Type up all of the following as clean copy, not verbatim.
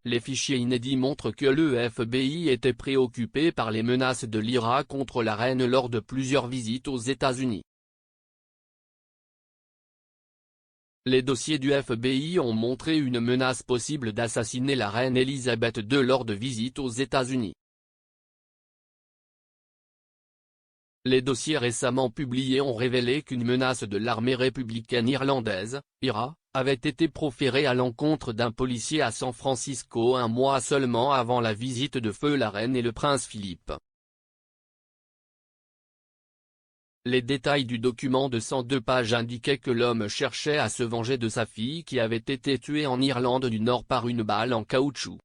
Les fichiers inédits montrent que le FBI était préoccupé par les menaces de l'IRA contre la reine lors de plusieurs visites aux États-Unis. Les dossiers du FBI ont montré une menace possible d'assassiner la reine Elisabeth II lors de visites aux États-Unis. Les dossiers récemment publiés ont révélé qu'une menace de l'armée républicaine irlandaise, IRA, avait été proférée à l'encontre d'un policier à San Francisco un mois seulement avant la visite de feu la reine et le prince Philippe. Les détails du document de 102 pages indiquaient que l'homme cherchait à se venger de sa fille qui avait été tuée en Irlande du Nord par une balle en caoutchouc.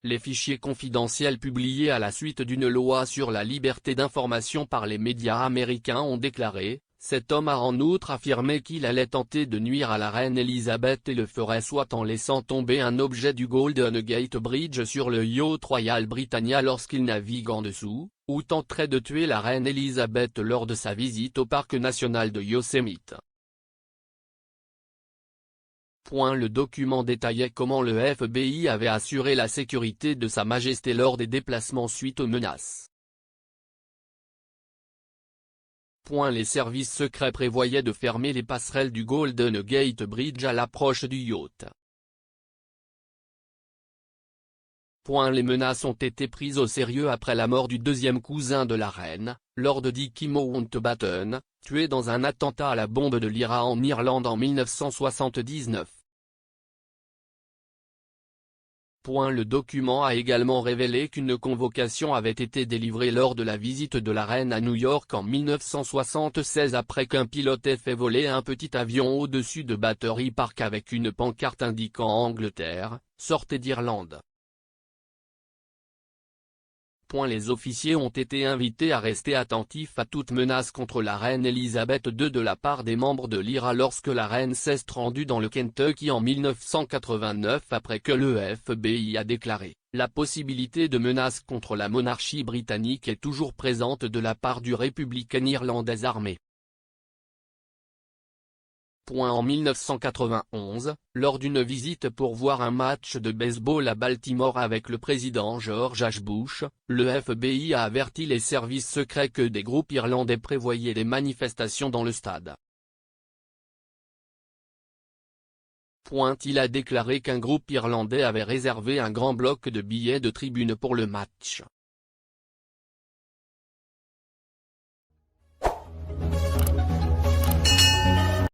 Les fichiers confidentiels publiés à la suite d'une loi sur la liberté d'information par les médias américains ont déclaré: cet homme a en outre affirmé qu'il allait tenter de nuire à la reine Elisabeth et le ferait soit en laissant tomber un objet du Golden Gate Bridge sur le yacht Royal Britannia lorsqu'il navigue en dessous, ou tenterait de tuer la reine Elisabeth lors de sa visite au parc national de Yosemite. Le document détaillait comment le FBI avait assuré la sécurité de Sa Majesté lors des déplacements suite aux menaces. Les services secrets prévoyaient de fermer les passerelles du Golden Gate Bridge à l'approche du yacht. Les menaces ont été prises au sérieux après la mort du deuxième cousin de la reine, Lord Dickie Mountbatten, tué dans un attentat à la bombe de l'IRA en Irlande en 1979. Le document a également révélé qu'une convocation avait été délivrée lors de la visite de la reine à New York en 1976 après qu'un pilote ait fait voler un petit avion au-dessus de Battery Park avec une pancarte indiquant Angleterre, sortez d'Irlande. Les officiers ont été invités à rester attentifs à toute menace contre la reine Elisabeth II de la part des membres de l'IRA lorsque la reine s'est rendue dans le Kentucky en 1989 après que le FBI a déclaré: la possibilité de menace contre la monarchie britannique est toujours présente de la part du républicain irlandais armé. En 1991, lors d'une visite pour voir un match de baseball à Baltimore avec le président George H. Bush, le FBI a averti les services secrets que des groupes irlandais prévoyaient des manifestations dans le stade. Il a déclaré qu'un groupe irlandais avait réservé un grand bloc de billets de tribune pour le match.